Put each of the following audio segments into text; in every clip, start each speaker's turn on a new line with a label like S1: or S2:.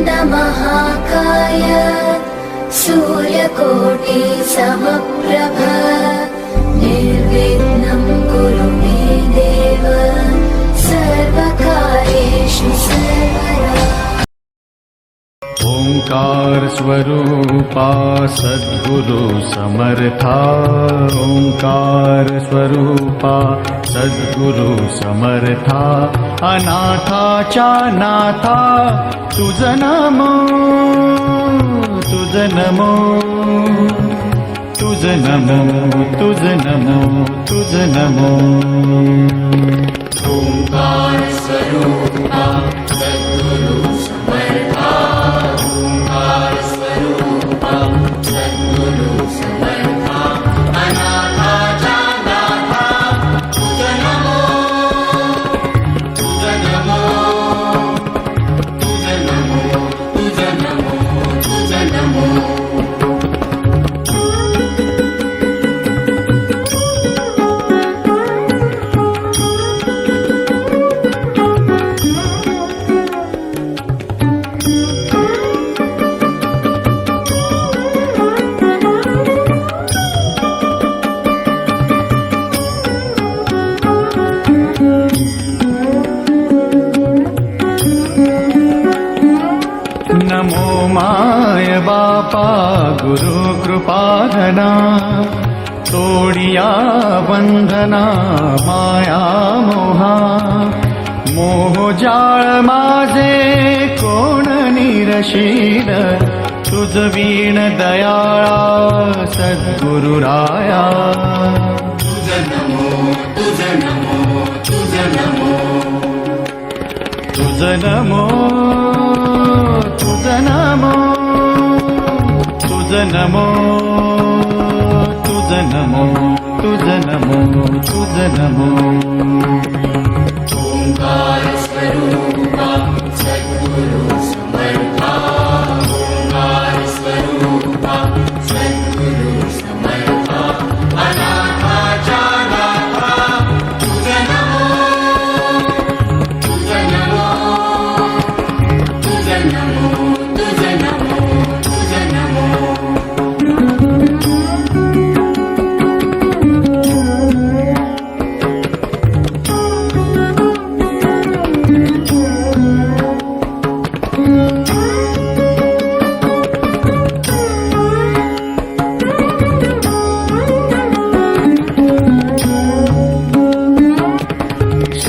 S1: महाकाय सूर्यकोटि समप्रभ निर्विघ्नं कुरु मे देव सर्वकार्येषु सर्वदा।
S2: ओंकार स्वरूपा सद्गुरु समर्था ओंकार स्वरूपा सद्गुरु समर्था अनाथाच्या नाथा तुझ नमो तुझ नमो तुझ नमो तुझ नमो तुझ नमो।
S3: ओंकार स्वरूपा सद्गुरु समर्था ओंकार स्वरूपा सद्गुरु समर्था अनाथाच्या नाथा तुझ नमो तुझ नमो तुझ नमो तुझ नमो तुझ नमो।
S2: नमो माय बापा गुरु कृपाधना तोडिया बंधना माया मोहा मोह जाळ माझे कोण निरशील तुझ वीण दयाळा सद्गुरु राया।
S3: तुझ नमो तुझ नमो तुझ नमो
S2: तुझ नमो तुझ नमो तुझ नमो तुझ नमो तुझ नमो तुझ नमो।
S3: ओंकार स्वरूपा सद्गुरु समर्था ओंकार स्वरूपा सद्गुरु समर्था अनाथाच्या नाथा तुझ नमो तुझ नमो तुझ नमो तुझ नमो तुझ नमो।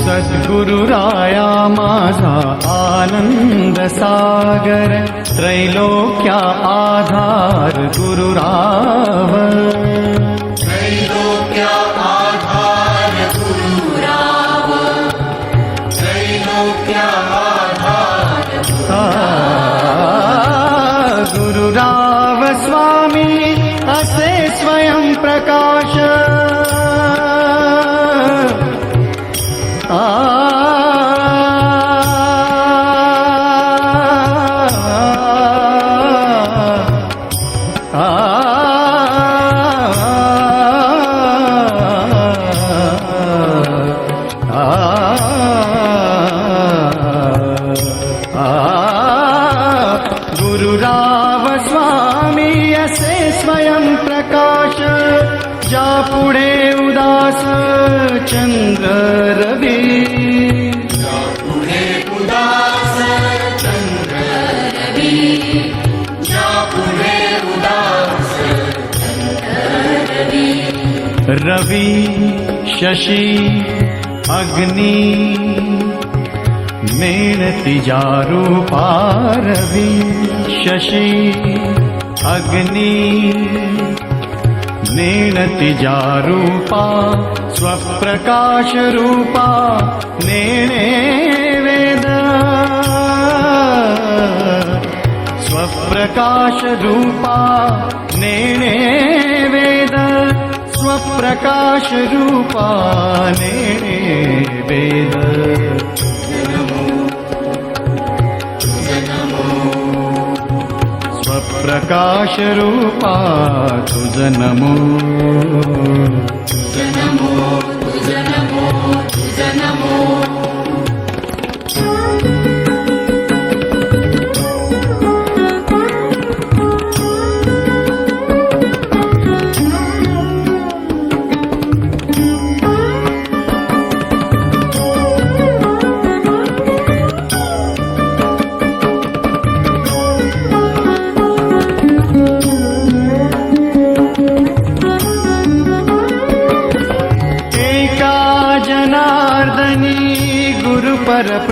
S2: सद्गुरु राया माझा आनंद सागर त्रैलोक्या आधार गुरुराव।
S3: त्रैलोक्या आधार गुरुराव त्रैलोक्या आधार
S2: गुरुराव स्वामी असे स्वयं प्रकाश गुरुराव स्वामी असे स्वयं प्रकाश जा पुढे उदास चंद्र रवी
S3: पुढे उदास चंद्र रवी जा पुढे उदास चंद्र रवी।
S2: रवि शशी अग्नि मेणती रूपा रवि शशी अग्नि नेणति रूपा स्वप्रकाश रूपा नेणे वेद स्वप्रकाश रूपा नेणे वेद स्वप्रकाश रूपा नेणे वेद। स्वप्रकाश रूपा तुझ नमो
S3: तुझ नमो तुझ नमो तुझ नमो।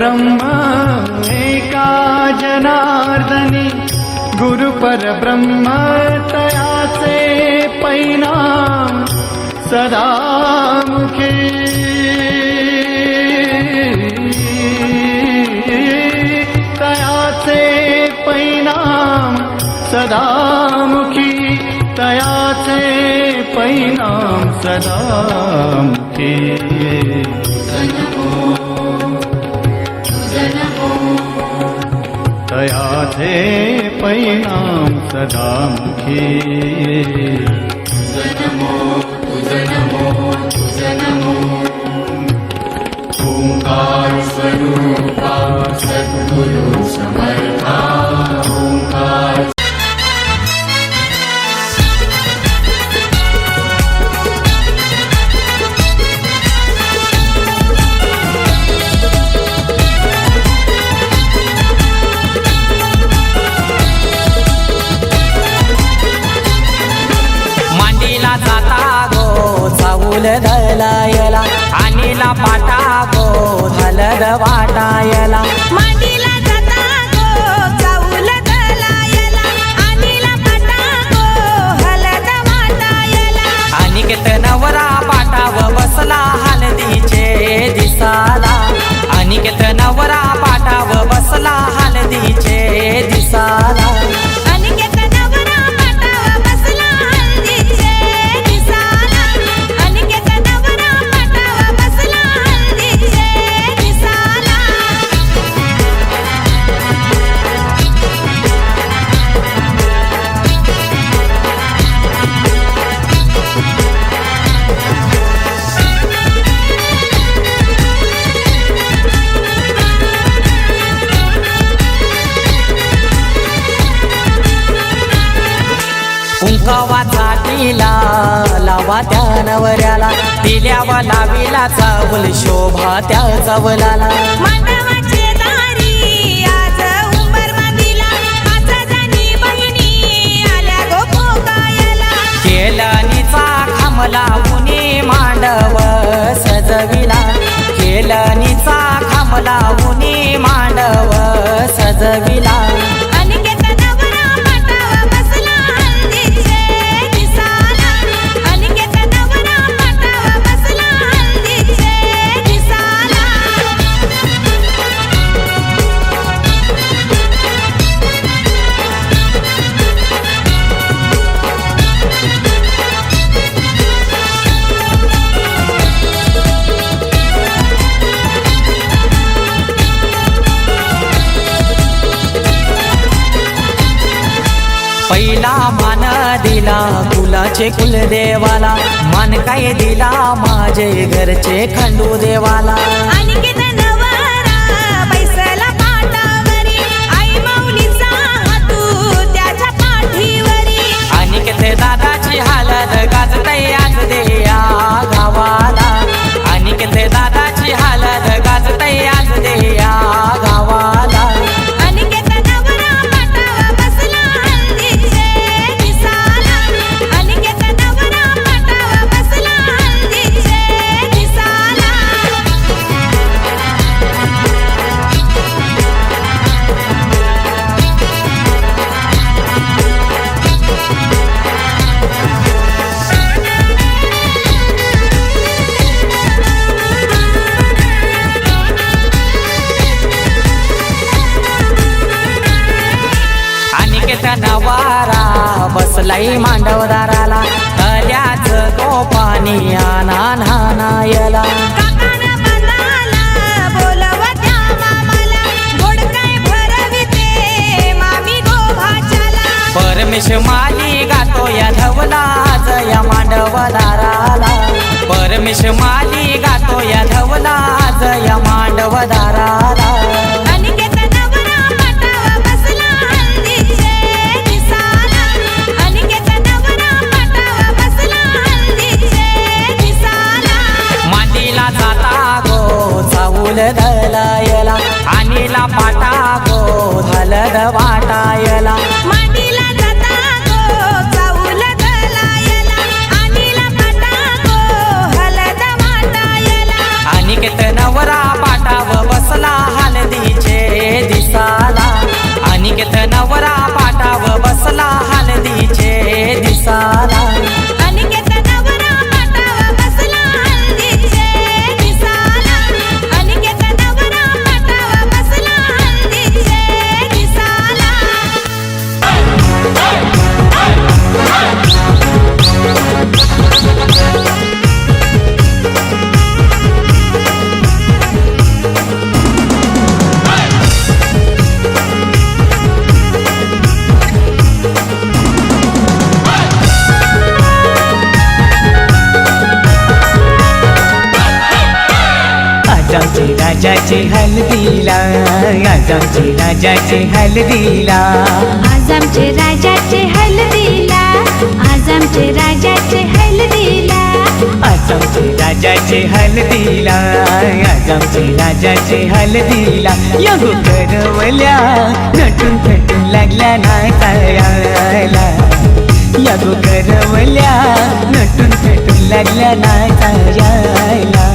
S2: परब्रह्म एका जनार्दनी गुरु परब्रह्म तयाचे परिणाम सदा मुखी तयाचे परिणाम सदा मुखी तयाचे परिणाम सदा मुखी तयाचे परिणाम सदा मुखी
S3: ओंकार स्वरूपा सद्गुरु समर्था ओंकार
S4: मांडीला जाता गो चाऊल धलायला आणीला पाटा गो हलद वाटायला
S5: मांडीला जाता गो चाऊल दलायला आणीला पाटा गो हलद वाटायला
S4: अनिकेत नवरा पाटाव बसला हलदीचे दिसाला अनिकेत नवरा पाटाव बसला हलदीचे दिसाला
S5: अनिकेत नवरा पाटावर बसला हळदीचे दिसाला अनिकेत नवरा पाटावर बसला हळदीचे दिसाला
S4: कुंकवाचा टिला लावा त्या नवऱ्याला दिल्यावा लावीला चावल शोभा त्या चावलाला
S5: मांडवाचे दारी आज उंबर बांधिला आता जाणी बहिणी आल्या गो पोकायला
S4: केलनीचा खांबला उनी मांडव सजविला केलनीचा खांबला उनी मांडव सजविला
S5: अनिकेत नवरा पाटावर बसला हळदीचे दिसाला अनिकेत नवरा पाटावर बसला हळदीचे दिसाला
S4: पहिला मान दिला कुलाचे कुलदेवाला मान काय दिला माझे घरचे खंडू देवाला
S5: अनिकेत नवरा बैसला पाटावरी आई माऊलीचा हातू त्याच्या पाठीवरी
S4: अनिकेत दादाची हालत गाजतय आज देया गावाला अनिकेत दादाची हालत गाजतय आज देया गावाला
S5: अनिकेत नवरा पाटावर बसला हळदीचे दिसाला अनिकेत नवरा पाटावर बसला हळदीचे दिसाला
S4: अनिकेत नवारा बसलाई मांडवदाराला तल्याच गोपानी आना नानायला
S5: काकान बंदाला बोलवत्या मामाला गोड काय भरविते मामी गोभाच्याला
S4: परमेश माली गातो या धवला जया मांडवदाराला परमेश माली गातो या धवला जया मांडवदाराला
S5: अनिकेत नवरा पाटावर बसला हळदीचे दिसाला अनिकेत नवरा पाटावर बसला हळदीचे दिसाला
S4: मांडीला जाता गो चाऊल धलायला आणीला पाटा गो हलद वाटायला
S5: मांडीला जाता गो चाऊल दलायला आणीला पाटा गो हलद वाटायला
S4: अनिकेत नवरा पाटाव बसला हाल राजाचे हल्दीला, आज आमचे राजाचे हल्दीला,
S5: आज आमचे राजाचे हल्दीला, आज आमचे राजाचे हल्दीला,
S4: आज आमचे राजाचे हल्दीला, आज आमचे राजाचे हल्दीला. या गो करवल्या नटून थटून लागल्या नाचायला, या गो करवल्या नटून थटून लागल्या नाचायला.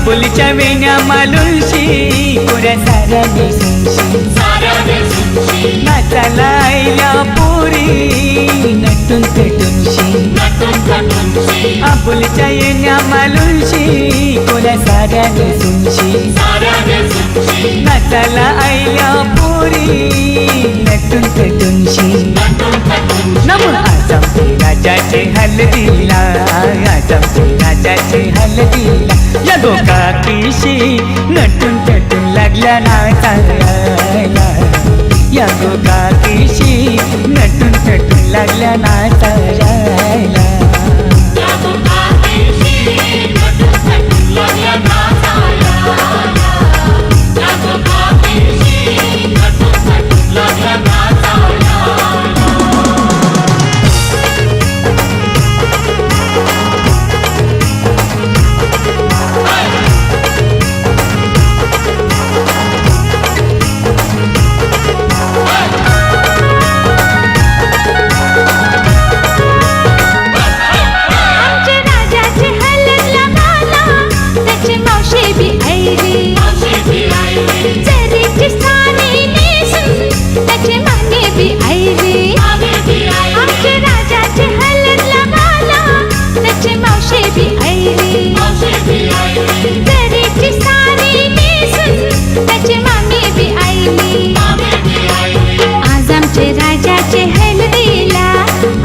S4: फुलच्या वेण्या मालुशी पुऱ्या साऱ्या नेसूनशी, नाचाला आईला पुरी नटून पेटूनशी, फुलच्या वेण्या मालुशी पुऱ्या साऱ्या नेसूनशी, नाचाला आईला पुरी नटून पेटूनशी. नमो आज आमचे राजाचे हल्दीला, आज आमचे राजाचे हल्दीला. या गो काकीशी नटून पेटून लागल्या नाचायला, या गो काकीशी नटून पेटून लागल्या नाचायला. आज आमचे राजाचे हल्दीला,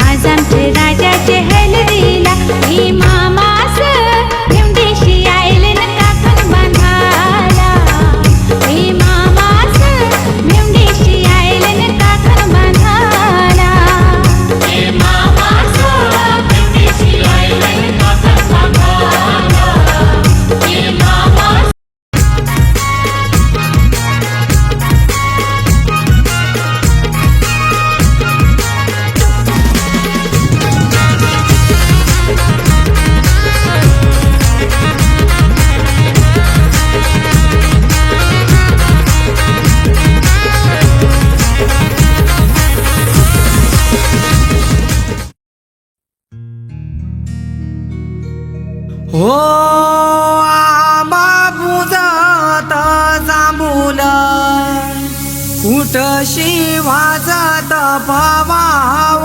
S4: आज आमचे राजाचे हल्दीला. ही मामास भेंडीशी आईले नका पण बांधाला, ही मामास भेंडीशी आईले नका पण बांधाला, ही मामास भेंडीशी आईले नका पण बांधाला, ही मामास.
S6: हो आंबा बुजत जांभूल, उठशी वाजत भवाव,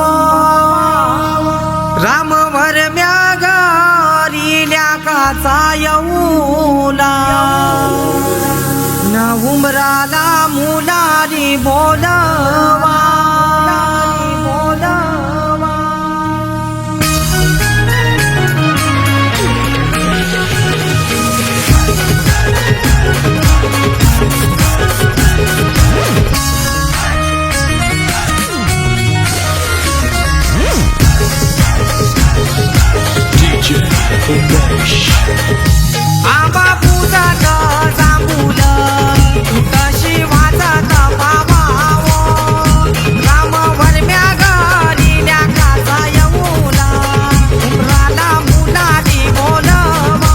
S6: रामवर म्यागरिल्या काचा येऊला, न उमराला मुलाली बोलवा. आंबा पूजात जांभूल, उठशी वाजत भावाव, रामवर म्यागरिल्या काचा येऊला, उमराला मुलाली बोलवा.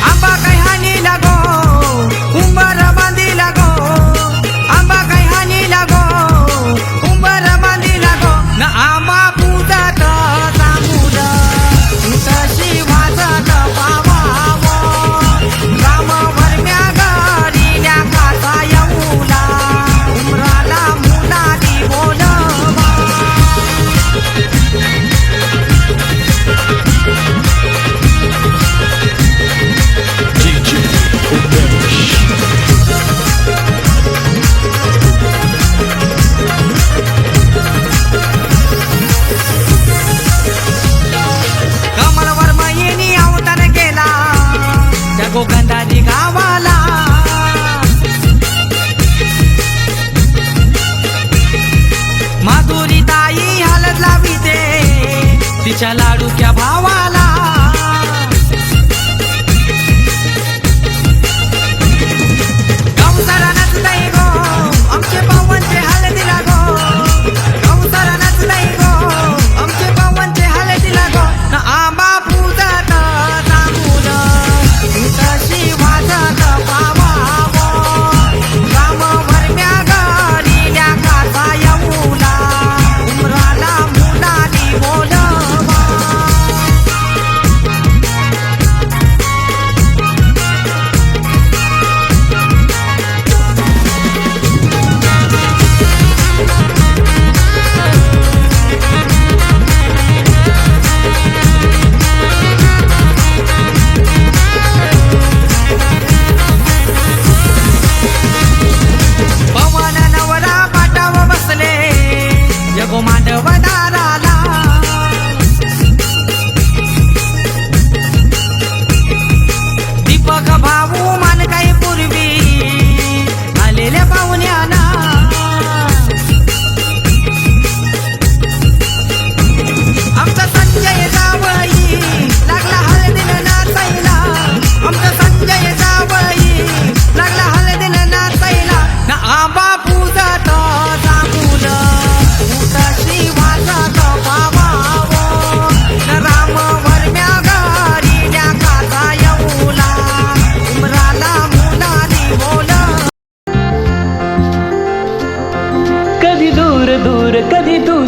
S6: आंबा काही हानी लगो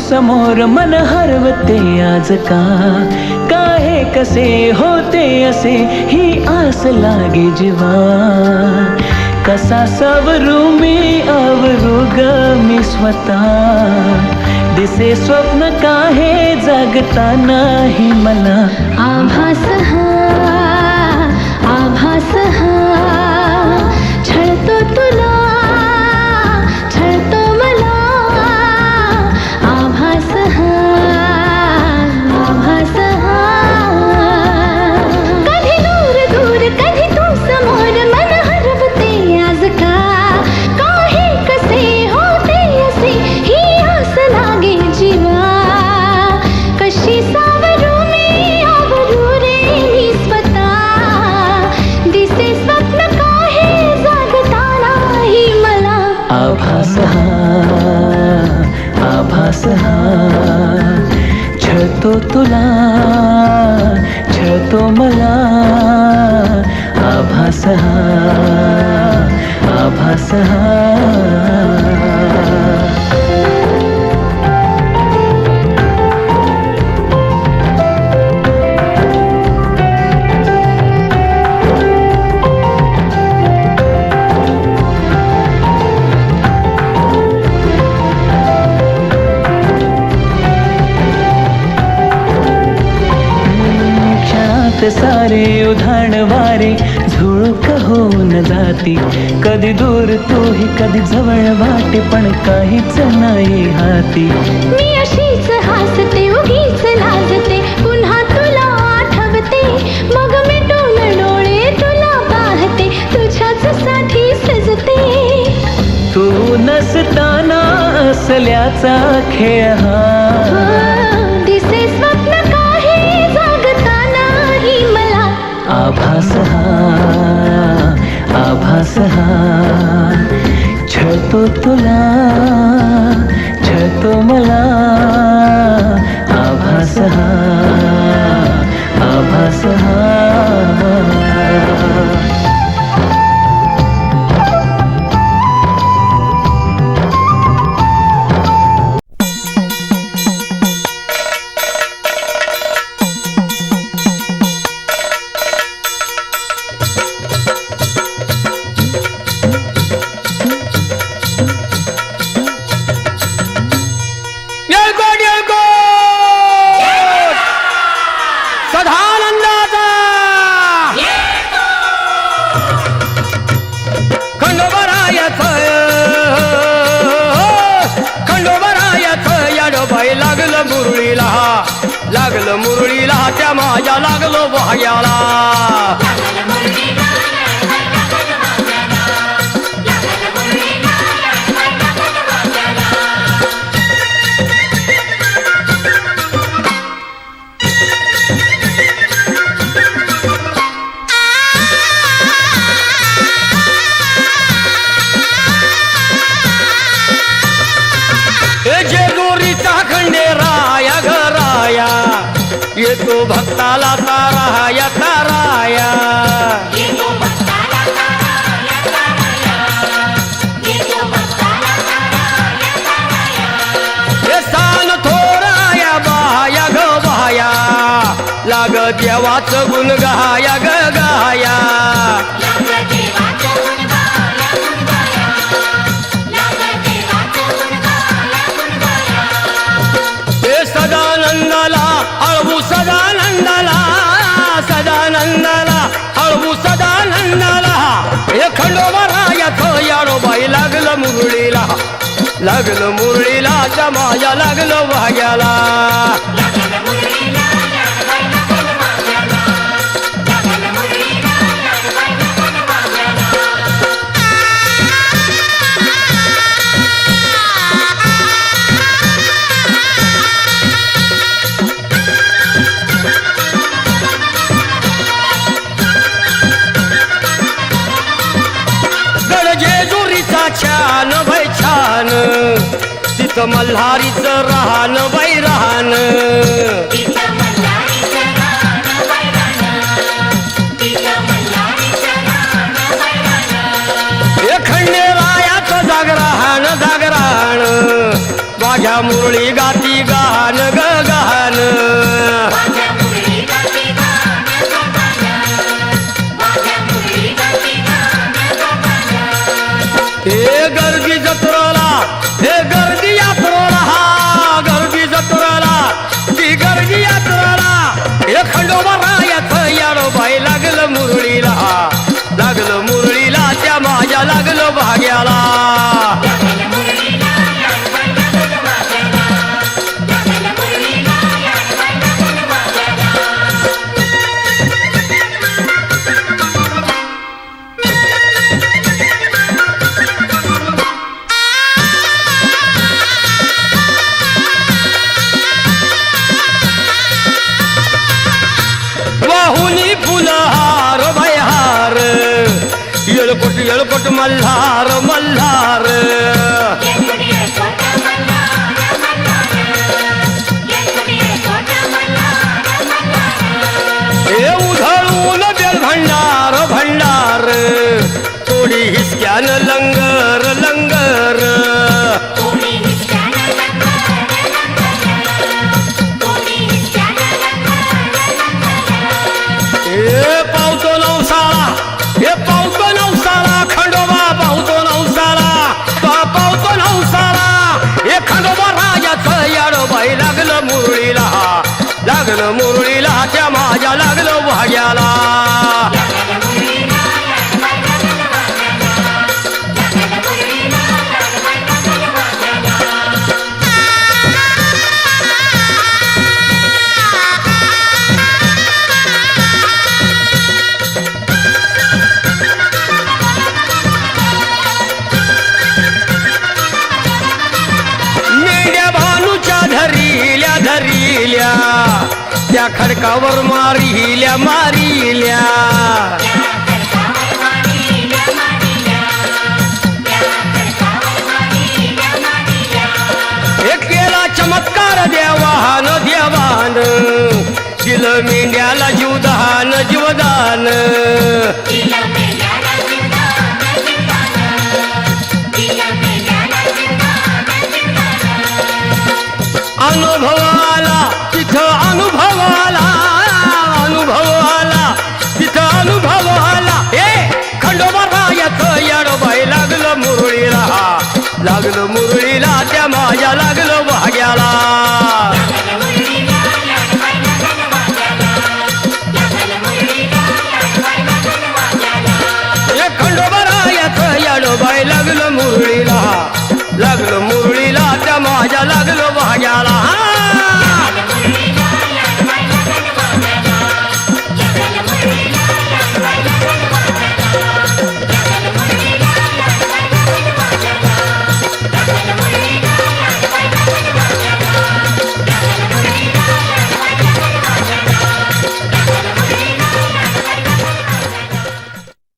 S7: समोर मन हरवते आज का, काहे कसे होते असे ही आस लागे जीवा. कसा सवरू मी आवरू ग मी स्वतः, दिसे स्वप्न काहे जागता नाही मला.
S5: आभास हा आभास हा छळतो तुला छळतो मला. आभास हा आभास हा कधी दूर दूर कधी तू समोर मन हरवते आज का, काहे कसे होते असे ही आस लागे जीवा. कशी सावरू मी आवरू रे मी स्वतः, दिसे स्वप्न काहे जागता नाही मला.
S7: आभास हा आभास हा छळतो तुला छळतो मला. आभास हा आभास हा. सारे उधाण वारे झुळूक होऊन जाती, कधी दूर तूही कधी जवळ वाटे पण काहीच नाही हाती.
S5: मी अशीच हसते उगीच लाजते पुन्हा तुला आठवते, मग मिटून डोळे तुला पाहते तुझ्याच साठी सजते.
S7: तू नसताना असल्याचा खेळ हा,
S5: दिसे स्वप्न काहे जागता नाही मला.
S7: आभास हा आभास हा छळतो तुला छळतो मला. आभास हा आभास हा.
S6: सदानंदाचा खंडोबरायच याडोबाई लागलं मुरळीला त्या माझ्या लागलो भाग्याला. येतो भक्ताला ताराया ताराया. हे सान थोराया बाया ग बाया, लाग देवाचं गुण गाया ग गाया. हे सदानंदाला अळवू सदानंदाला सदानंदाला अळवू सदानंदाला. हे खंडोबरायाचं याडोबाई लागलं मुरळीला त्या माझ्या लागलं भाग्याला. छान बाई छान तिथं मल्हारीचं राहण बाई राहण. हे खंडेरायाचं जागरण माझ्या माझ्या मुरळी गाती गान ग गान हे गर्दी जत्रेला हे गर्दी यात्रेला हा गर्दी जत्रेला ती गर्दी यात्रेला हे खंडोबा रायाचं याडोबाई लागलं मुरळीला लागलं मुरळीला त्या माझ्या लागलं भाग्याला वाहुनी फुलहार भयहार येळकोट येळकोट मल्हार मल्हार हे उधळून बेल भंडार भंडार थोडी हिसक्यान लंगर लंगर हे पावतो नवसाला हे पावतो नवसाला खंडोबा पावतो नवसाला पावतो नवसाला हे खंडोबा राजाचं याडोबाई लागलं मुरळीला लागलं मुरळीला त्या माझ्या लागलं भाग्याला मेंढ्या भानूच्या धरिल्या धरिल्या त्या खडकावर मारिल्या मारिल्या हे केला चमत्कार देवान देवान दिलं मेंढ्याला जीवदान जीवदान अनुभवाला तिथं अनुभवाला अनुभवाला तिथं अनुभवाला हे खंडोबा रायाचं याडोबाई लागलं मुरळीला लागलं मुरळीला त्या माझ्या लागलं भाग्याला हे खंडोबा रायाचं याडोबाई लागलं मुरळीला लागलं मुरळीला त्या माझ्या लागलं भाग्याला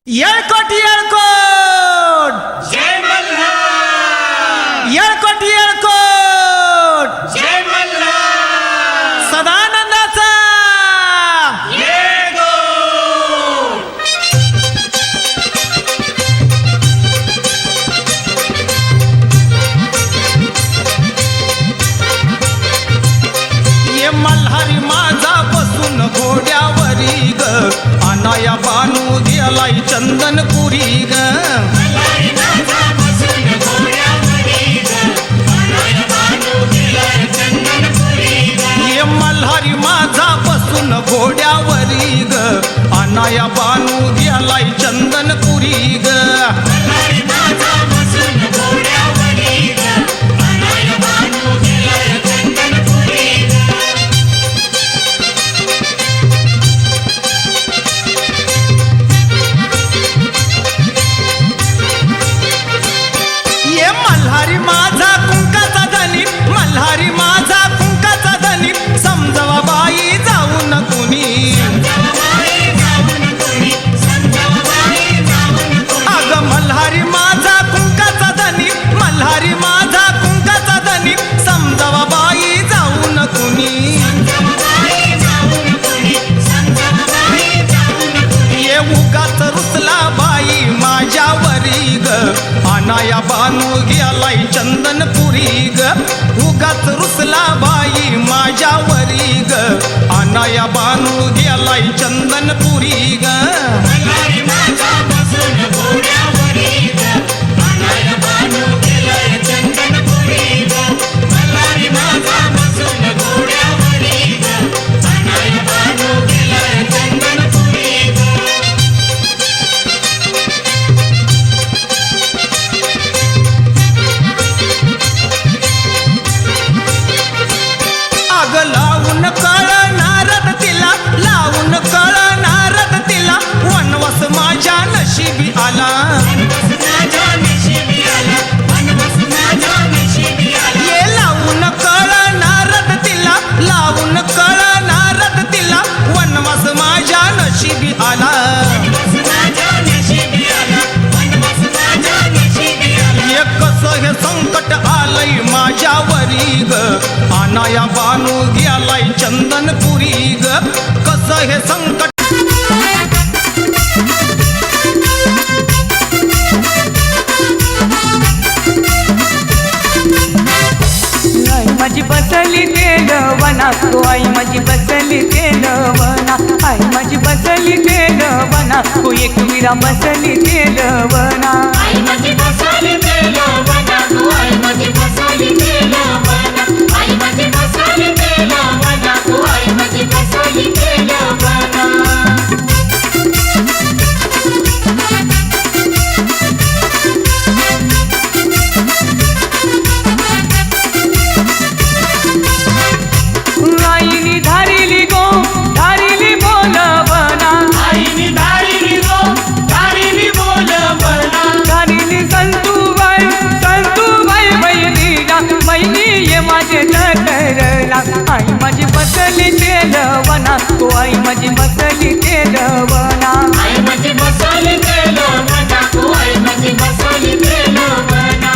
S8: येळकोट येळकोट
S3: जय मल्हार
S8: येळकोट येळकोट
S3: जय मल्हार
S8: सदानंदाचा
S3: ये गो
S8: ये मल्हारी माझा बसून घोड्यावरी ग अनाया बानू दियालाई चंदनपुरी ग ये मल्हारी माझा बसून घोड्यावरी ग अनाया बानू दियालाई चंदनपुरी ग ये मल्हारी माझा कुंकाचा धनी मल्हारी माझा कुंकाचा धनी समजवा बाई जाऊन कुणी अग मल्हारी माझा कुंकाचा धनी मल्हारी माझा कुंकाचा धनी समजवा बाई जाऊन कुणी ये उगाच रुसला बाई माझ्यावरी ग अनाया बानू गेलाय चंदनपुरी ग उगाच रुसला बाई माझ्यावरी ग अनाया बानू गेलाय चंदनपुरी ग
S3: मल्हारी माझा बसून घोड्यावरी ग अनाया बानू गेलाय चंदनपुरी ग मल्हारी माझा बसून घोड्यावरी ग अनाया बानू गेलाय चंदनपुरी ग
S8: आग लावून कळ नारद तिला लावून कळ नारद तिला वनवास माझ्या नशिबी आला
S3: वनवास माझ्या नशिबी आला वनवास माझ्या नशिबी आला
S8: ये लावून कळ नारद तिला लावून कळ नारद तिला वनवास माझ्या नशिबी आला
S3: वनवास माझ्या नशिबी आला वनवास माझ्या नशिबी आला
S8: हे कसं हे संकट आलंय माझ्यावरी ग अनाया बानू गेलाय चंदनपुरी ग कसं हे संकट
S9: आई माझी बसली तेलवना तो आई माझी बसली तेलवना आई माझी बसली तेलवना तो एकविरा बसली तेलवना
S3: आई माझी बसली तेलवना तू आई माझी बसली तेलवना आई माझी बसली तेलवना तू आई माझी बसली तेलवना
S9: आईनी धारिली गो धारिली बोलवना
S3: आईनी धारिली गो धारिली बोलवना
S9: धारिली संतूबाई बहिणीला बहिणी ये माझे नटरला आई माझी बसली तेलवना तो आई माझी बसली तेलवना
S3: आई माझी बसली तेलवना तू आई माझी बसली तेलवना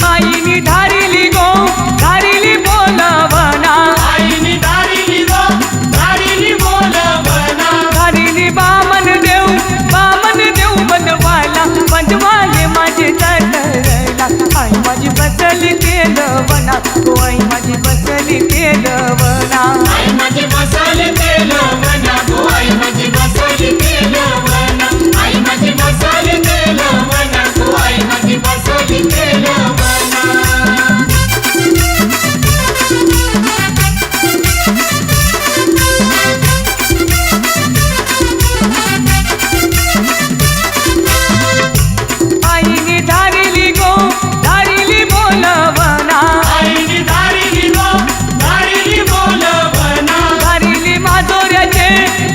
S9: आईनी धारिली गो धारिली बोलवना
S3: आईनी धारिली गो धारिली बोलवना
S9: धारिली बामन देव बनवाला बनवाले माझे तटरला आई माझी बसली तेलवना तो आई माझी बसली तेलवना
S3: आई माझी बसली तेलवना तू आई माझी बसली तेलवना आई माझी बसली तेलवना तू आई माझी बसली तेलवना
S9: आईनी धारिली गो धारिली बोलवना
S3: आईनी धारिली गो धारिली बोलवना
S9: धारिली माधुर्याचे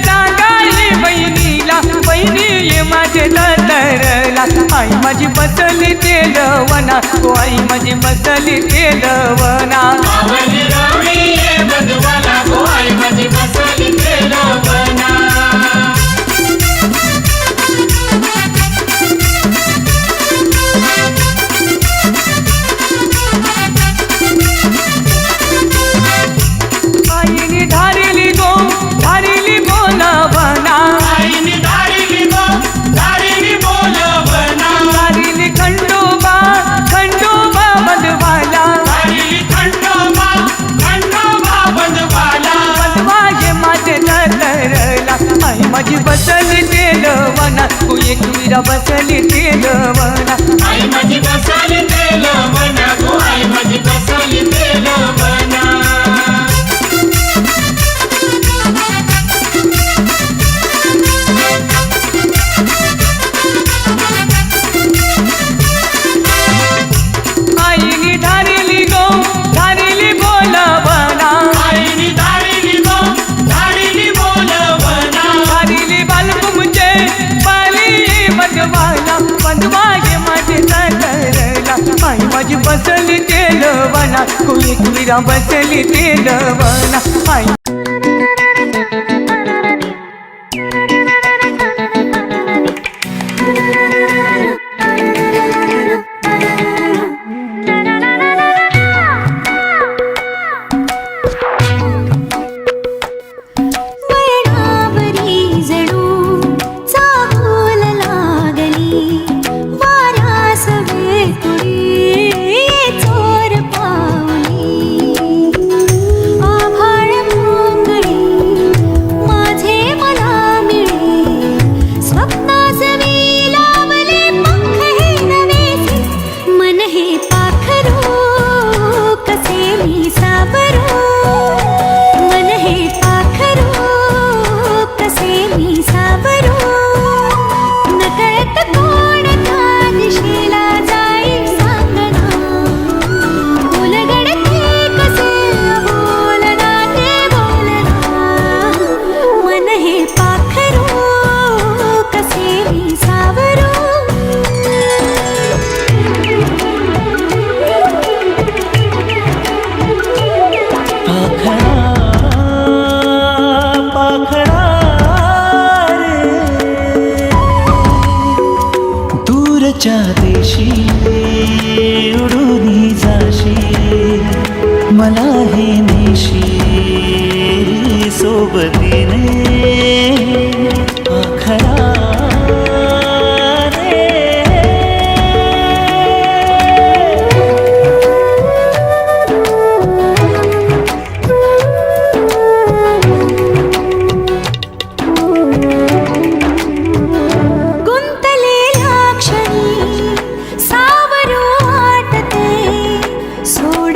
S9: सांगाली बहिणीला बहिणी ये माझे तटरला आई माझी बसली तेलवना तो आई माझी बसली तेलवना
S3: आवली रवी ये बंधवाला गो आई माझी बसली तेलवना
S9: आईनी धारिली गो धारिली बोलवना
S3: आईनी धारिली गो धारिली बोलवना
S9: धारिली खंडोबा बंधवाला
S3: धारिली खंडोबा बंधवाला
S9: बंधवाये माझे नटरला आई माझी बसली तेलवना तू एकविरा बसली तेलवना
S3: आई माझी बसली तेलवना गो आई माझी बसली तेलवना
S9: आईनी धारिली गो धारिली बोलवना
S3: आईनी धारिली गो धारिली बोलवना
S9: धारिली बालकुमचे बाली बंधवाला बंधवाये माझे तटरला आई माझी बसली तेलवना तू एकविरा बसली तेलवना आई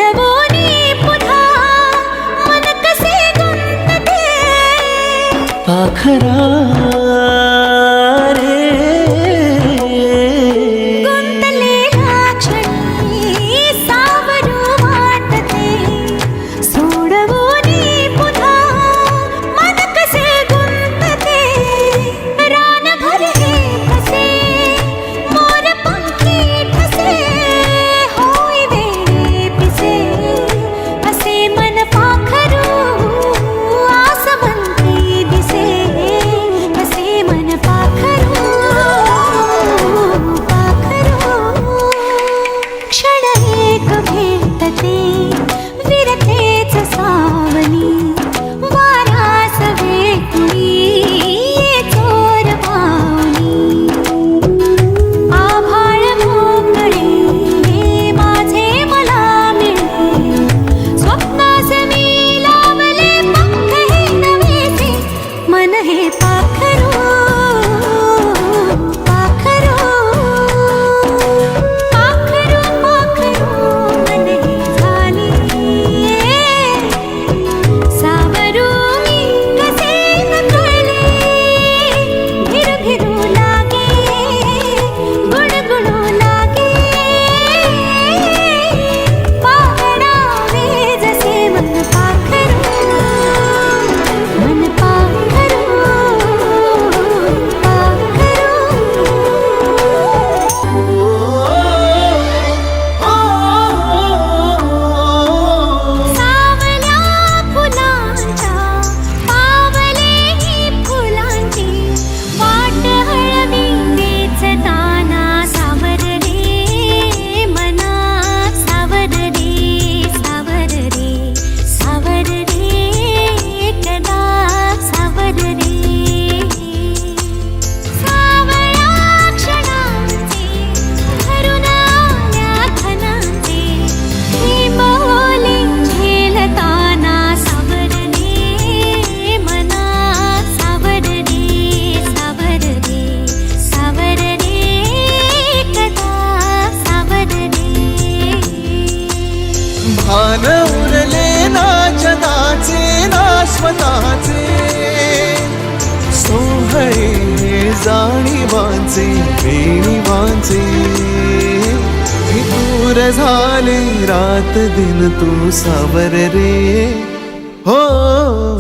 S5: सोडवोनी पुन्हा मन कसे गुंतते
S7: पाखरा रे
S5: गुंतलेला क्षणी सावरू वाटते सोडवोनी पुन्हा मन कसे गुंतते रानभर हे कसे मोर पंखी ठसे होय वेडे पिसे असे मन पाखरू आस म्हणते दिसे असे मन पाखरू क्षण एक भेटते विरतेच सावली वारास वेकुळी चोर माऊली आभाळ मोकळे माझे मला मिळते स्वप्नास मी लावले पंख हे नवेचे मन हे पाखरू पाखरू पाखरू पाखरू मन हे झाले सावरू मी कसे नकळले भिरू भिरू लागे गुणगुणू लागे पाहणावे जसे मन पाखरू मन पाखरू सावल्या फुलांच्या पावले ही फुलांची वाट हळवी वेचताना सावर रे मना सावर रे सावर रे सावर रे कदा सावर रे सावळ्या क्षणांचे भरून आल्या खणांचे ही बोली झेलताना सावर रे मना सावर रे सावर रे सावर रे कदा सावर रे
S8: भान उरले ना जगाचे ना स्वतःचे सोहळे जाणीवांचे बेणीवांचे दूर झाले रात दिन तू सावर रे हो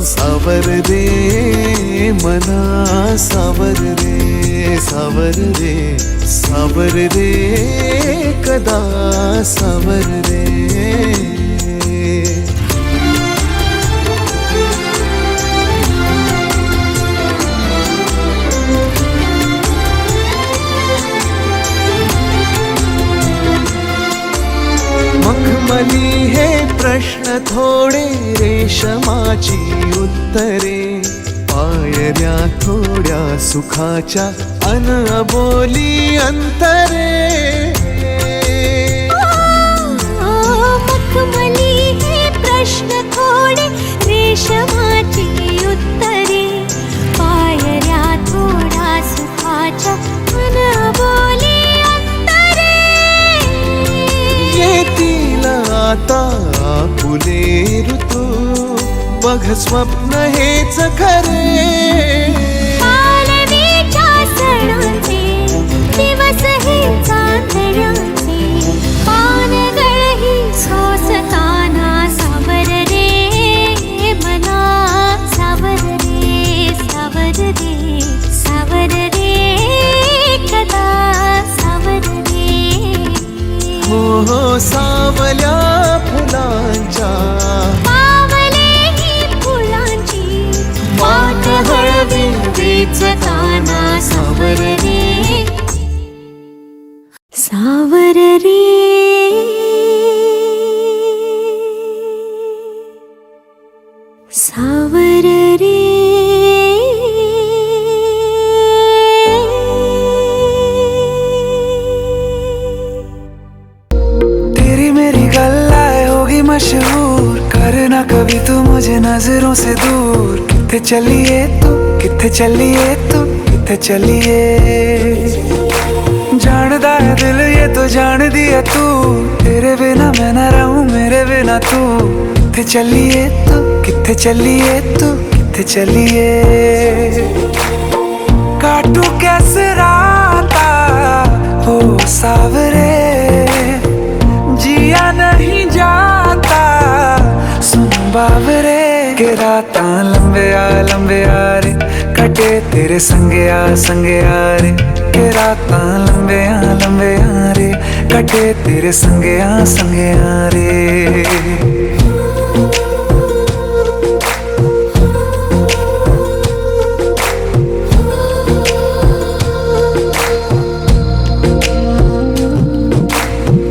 S8: सावर रे मना सावर रे सावर रे सावर रे कदा सावर रे मखमली हे प्रश्न थोडे रेशमाची उत्तरे पायऱ्या थोड्या सुखाच्या अनबोली अंतरे
S5: मखमली हे प्रश्न थोडे रेशमाची उत्तरे पायऱ्या थोडा सुखाच्या अनबोली अंतरे
S8: येतील आता फुले ऋतू बघ स्वप्न हेच खरे
S5: पालवीच्या सणांचे दिवस हे चांदण्याचे पानगळही सोसताना सावर रे मना सावर रे सावर रे सावर रे कदा सावर रे
S8: हो हो सावल्या फुलांच्या
S5: पावले ही फुलांची वाट हळवी वेचताना सावर रे सावर रे सावर रे
S9: तेरी मेरी गल्लाएं होगी मशहूर करना कभी तू मुझे नजरों से दूर किथे चलिए तू किथे चलिए तू किथे चलिए जानदा है दिल ये
S10: ये तो जान दिया तू, तेरे बिना मैं ना रहूं मेरे बिना तू। किथे चलिए तू, किथे चलिए तू, किथे चलिए। काटू कैसे राता हो सावरे, जिया नहीं जाता सुन बावरे। के रातां लंबे आ रे, कटे तेरे संगे आ रे। के रातां लंबे आ रे, कटे तेरे संगे आ रे।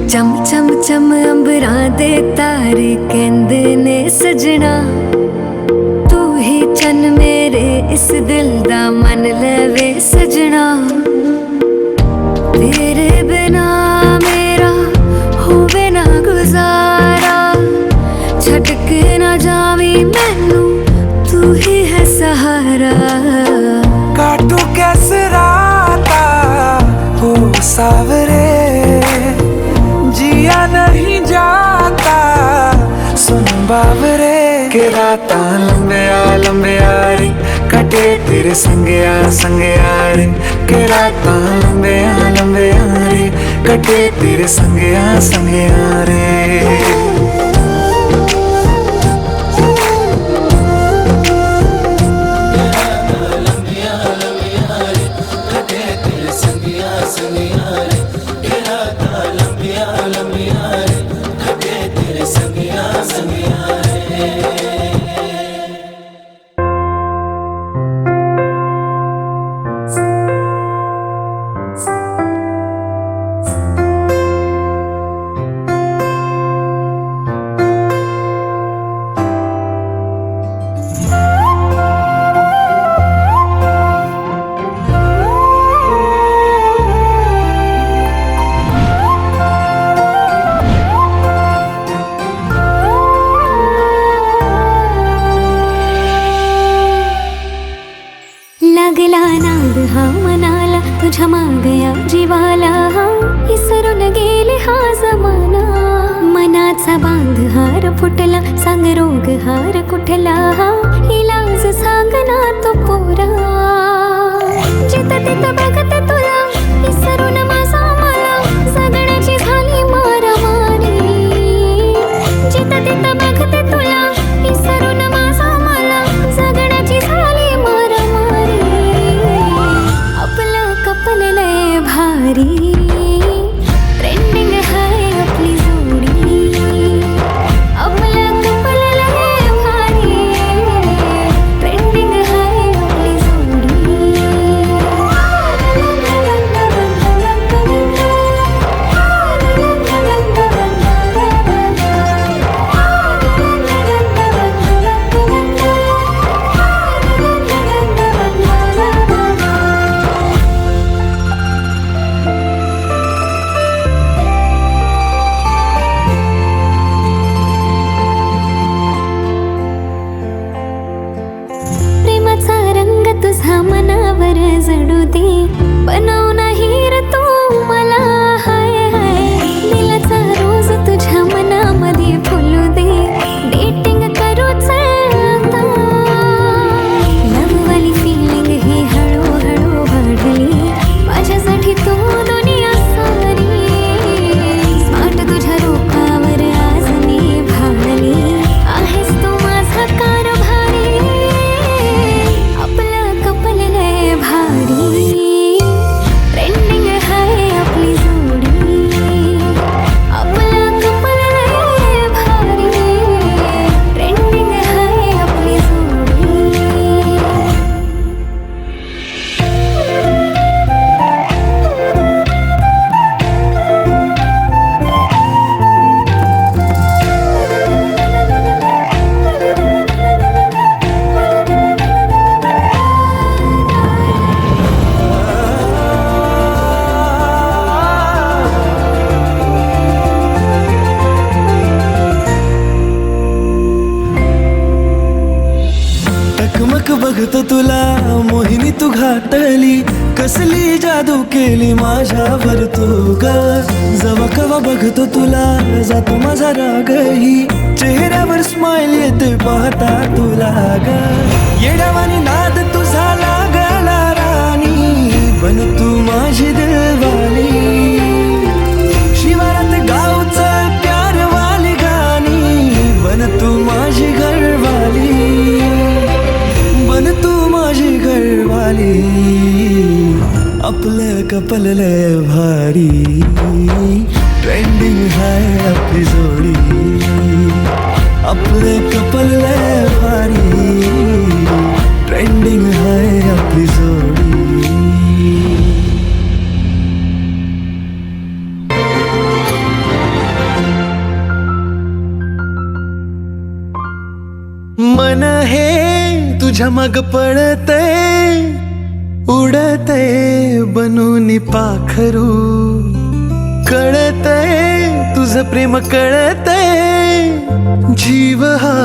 S1: चम चम चम अंबरां दे तारे कहंदे ने सजना, तू ही चन मेरे इस दिल दा मन लवे सजना। तेरे बिना मेरा होवे ना गुजारा, छड़ के ना जावी मैनू तू ही है सहारा।
S10: काटू कैसे राता हो सावरे, जिया नहीं जाता सुन बावरे। के रातां लंबे आ रे, कटे तेरे संगे आ रे। के रातां लंबे आ रे, कटे तेरे संगे आ रे।
S5: लागला नाद हा मनाला, तुझ्या मागया जीवाला इसरून गेले हा जमाना। मनाचा बांध हार फुटला, सांग रोग हार कुठला, इलाज सांग ना तो पोरा। जिथं तिथं बघत तुला, इसरून माझा मला, जगण्याची झाली मारामारी। जिथं तिथं बघते तुला, इसरून माझा मला, जगण्याची झाली मारामारी। आपलं कपल लय भारी, ट्रेंडिंग हाय आपली जोडी। आपलं कपल लय भारी, ट्रेंडिंग हाय आपली जोडी। प्रेमाचा रंग तुझा मनावर जडू दे, बनव नाही रे तू मला हाय हाय। दिलाचा रोज तुझ्या मनामध्ये फुलू दे, डेटिंग करू चल आता। लव्हवाली फिलिंग ही हळूहळू वाढली, माझ्यासाठी तू दुनिया सारी। स्मार्ट तुझ्या रूपावर आज मी भाळली, आहेस तू माझा कारभारी। आपलं कपल लय भारी, ट्रेंडिंग हाय आपली जोडी। आपलं कपल लय भारी, ट्रेंडिंग हाय आपली जोडी।
S10: टकमक बघतो तुला मोहिनी तू घातली, कसली जादू केली माझ्यावर तू ग जवा कवा बघतो तुला जातो माझा रागही चेहऱ्यावर स्माइल येते पाहता तुला ग येड्यावानी नाद तुझा लागला राणी बन तू माझी दिलवाली शिवारात गावचं प्यारवाली गाणी बन तू माझी घरवाली बन तू माझी घरवाली आपलं कपल लय भारी ट्रेंडिंग हाय आपली जोडी आपलं कपल लय भारी ट्रेंडिंग हाय आपली जोडी मन हे तुझ्या मग पडते उडते बनून पाखरू कळते तुझं प्रेम कळते जीव हा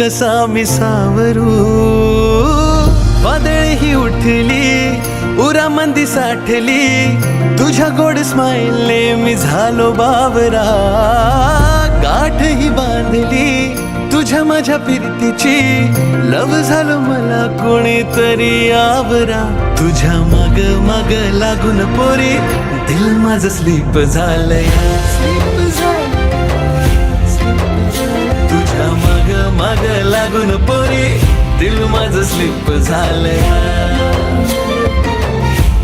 S10: कसा मी सावरू वादळ ही उठली उरामंदी साठली तुझ्या गोड स्माईलने मी झालो बावरा गाठ ही बांधली तुझ्या माझ्या फिरतीची लव झालं मला कोणीतरी आवरा तुझ्या माग माग लागून पोरी दिल माझं स्लीप झालंय तुझ्या माग माग लागून पोरी दिल माझं स्लीप झालंय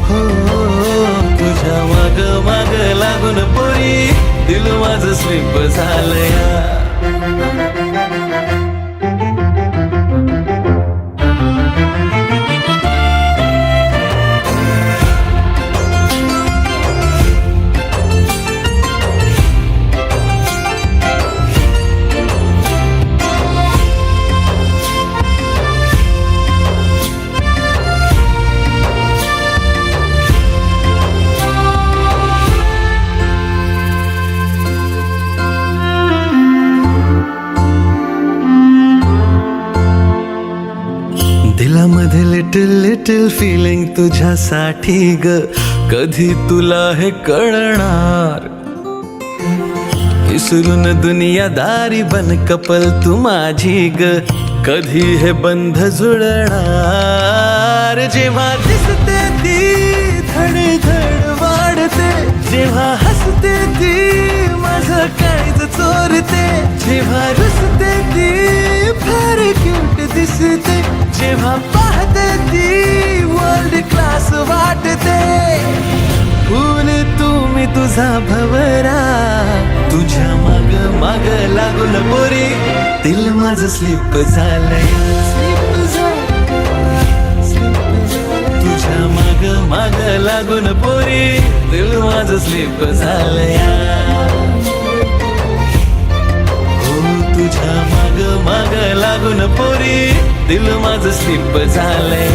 S10: हो तुझ्या माग माग लागून पोरी दिल माझं स्लीप झालंय दिलामध्ये लिटिल लिटिल फिलिंग तुझ्यासाठी ग कधी तुला हे कळणार विसरून दुनियादारी बन कपल तू माझी ग कधी हे बंध जुळणार जेव्हा दिसते ती धड धड वाढते जेव्हा हसते ती माझं काळीज चोरते जेव्हा रुसते ती फार क्यूट दिसते जेव्हा पाहते ती वर्ल्ड क्लास वाटते फूल तुम्ही तुझा भवरा तुझ्या माग माग लागून पोरी दिल माझं स्लीप झालंय तुझ्या माग माग लागून पोरी दिल माझं स्लीप झालंय तुझ्या माग माग लागून पोरी दिल माझं स्लीप झालंय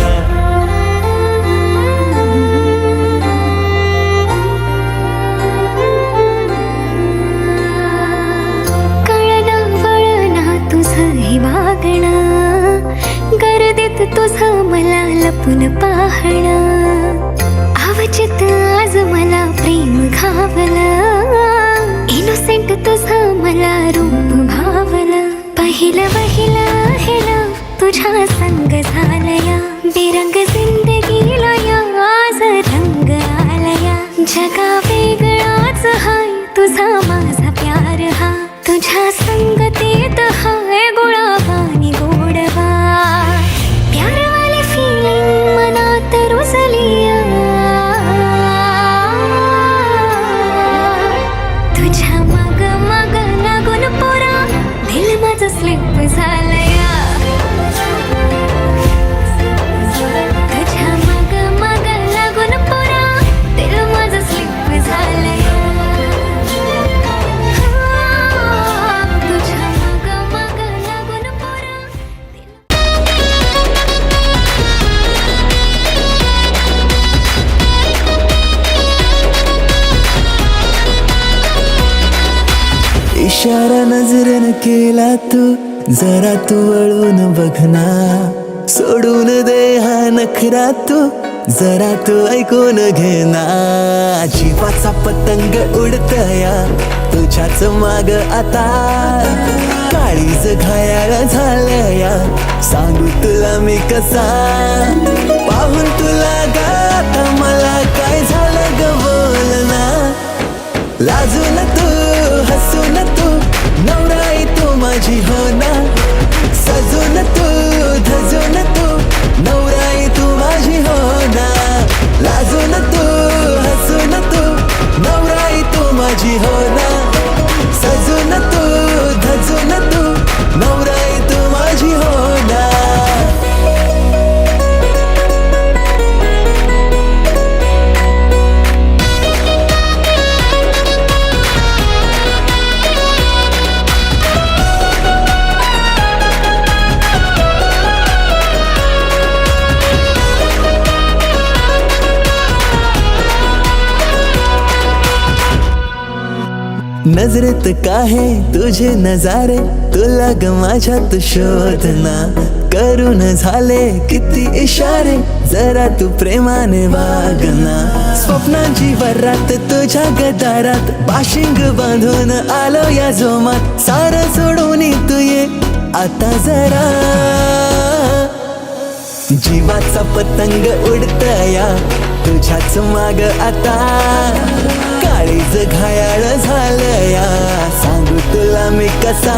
S5: कळना वळना तुझं हे वागणं गर्दीत तुझं मला लपून पाहणं अवचित आज मला प्रेम घावलं इनोसेंट तुझं मला रूप भावलं पहिलं पहिलं हेला तुझ्या संग झालया बेरंग जिंदगीला या आज रंग आलया जगा वेगळाच हाय तुझा माझा प्यार हा तुझ्या संगतीत हाय गुळावानी गोडवा प्यारवाली फिलिंग मनात रुजलिया तुझ्या मग मग लागून पोरा दिल माझं स्लिप झालया तुझ्या मग मग लागून पोरा दिल माझं स्लिप झालया तुझ्या मग मग लागून पोरा
S10: इशारा नजरेनं केला तू जरा तू वळून बघना सोडून दे हा नखरा तू जरा तू ऐकून घे ना, जीवाचा पतंग उडतया तुझ्याच माग आता, काळीज घायाळ झालया सांगू तुला मी कसा, पाहून तुला गाता मला काय झालं ग बोल ना, लाजून तू हसून तू नवराई तू माझी हो ना, सजून तू धजून तू नवराई तू माझी हो ना, लाजून तू हसून तू नवराई तू माझी हो ना, सजून तू धजून तू नवराई तू माझी हो ना. नजरेत काहे तुझे नजारे, तुला ग माझ्यात शोधना, करून झाले किती इशारे, जरा तू प्रेमाने वागना, स्वप्नांची वरात तुझ्या गदारात, बाशिंग बांधून आलो या जोमात, सारं सोडून तू ये आता जरा, जीवाचा पतंग उडतया तुझ्याच माग आता, काळीज घायाळ झालया सांगू तुला मी कसा,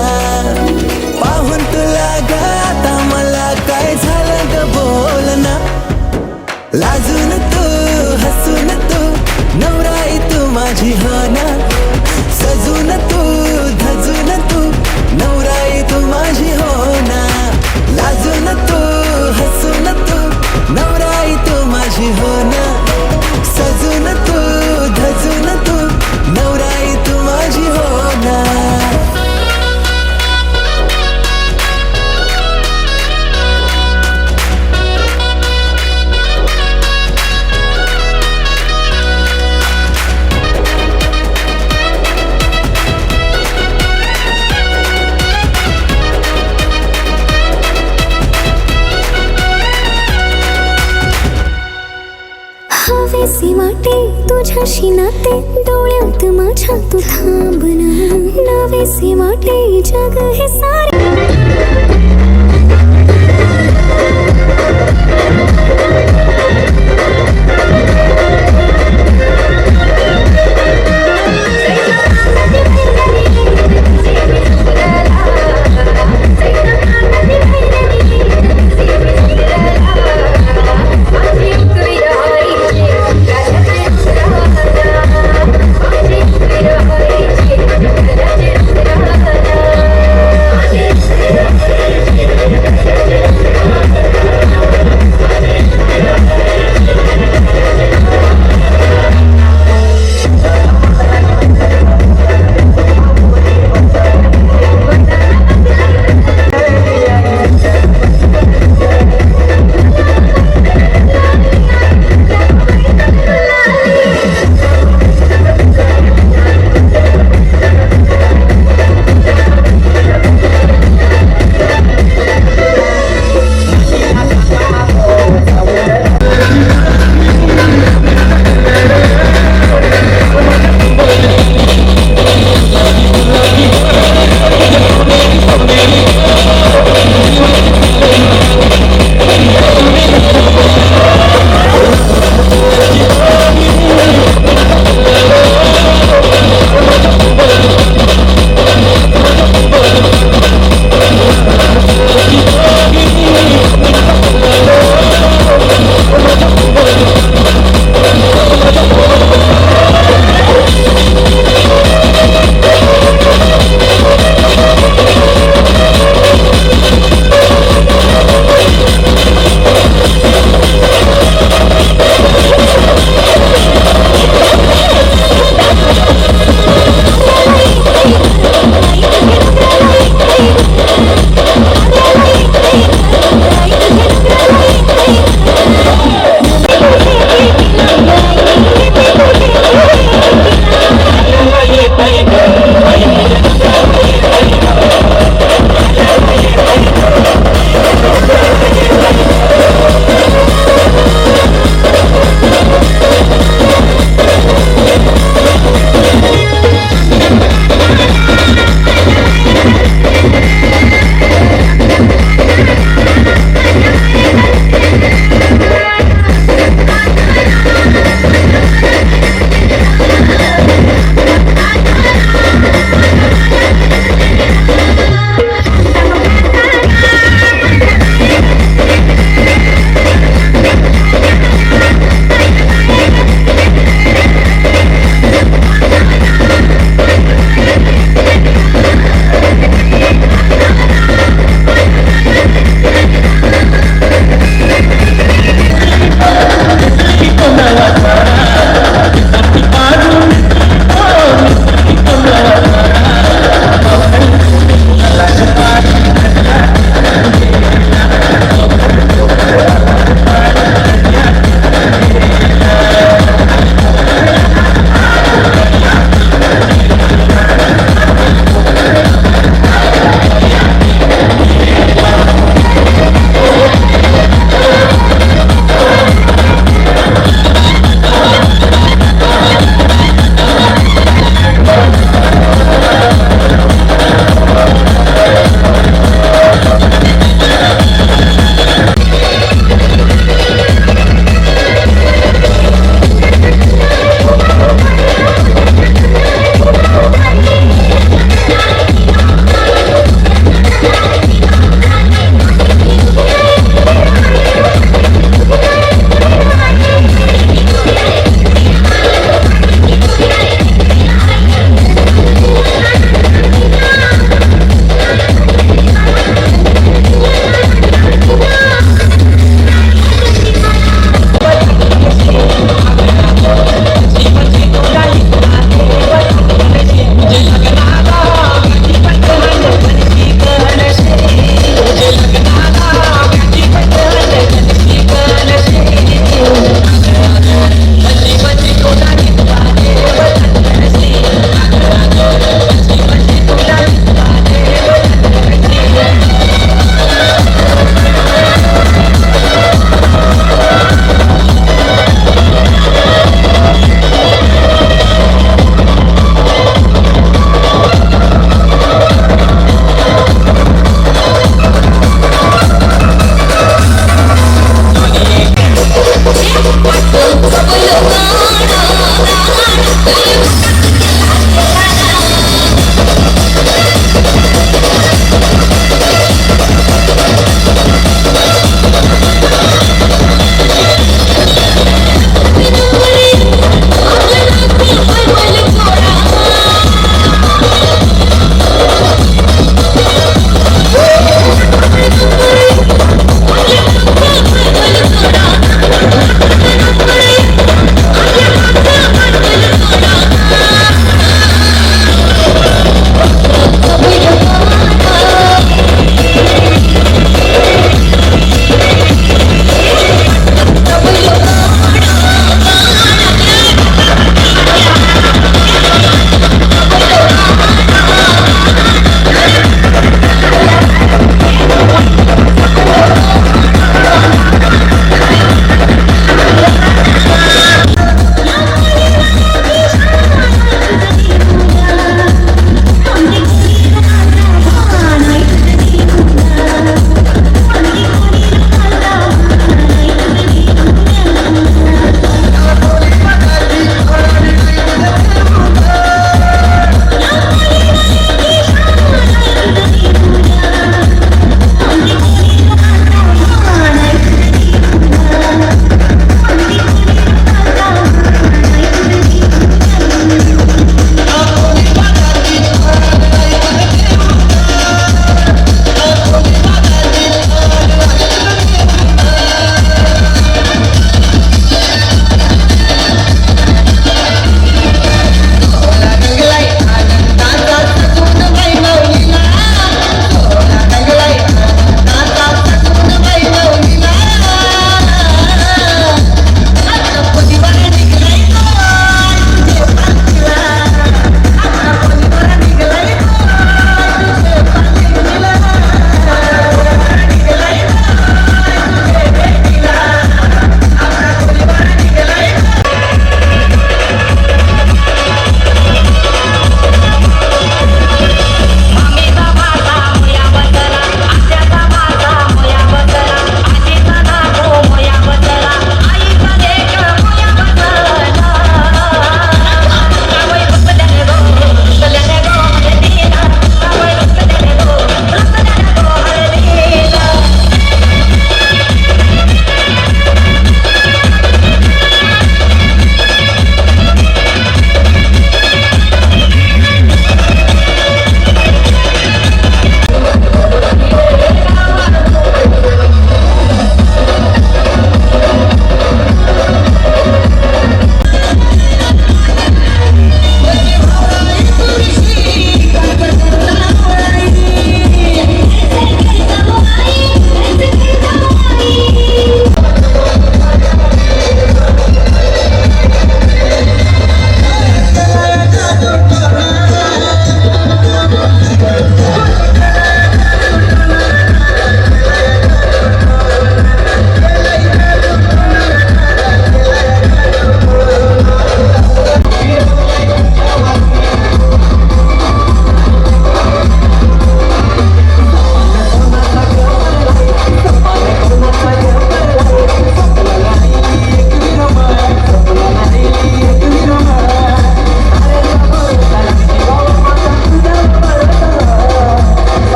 S10: पाहून तुला गाता मला काय झालं ग बोल ना, लाजून तू हसून तू नवराई तू माझी हो ना, सजून तू धजून तू नवराई तू माझी हो ना, लाजून तू हसून तू नवराई तू माझी हो ना, सजून तू धजून तू नवराई तू माझी हो ना.
S5: हवेसी वाटे तुझ्याशी नाते, डोळ्यात माझ्या तू थांबना, नवेसे वाटे जग हे सारे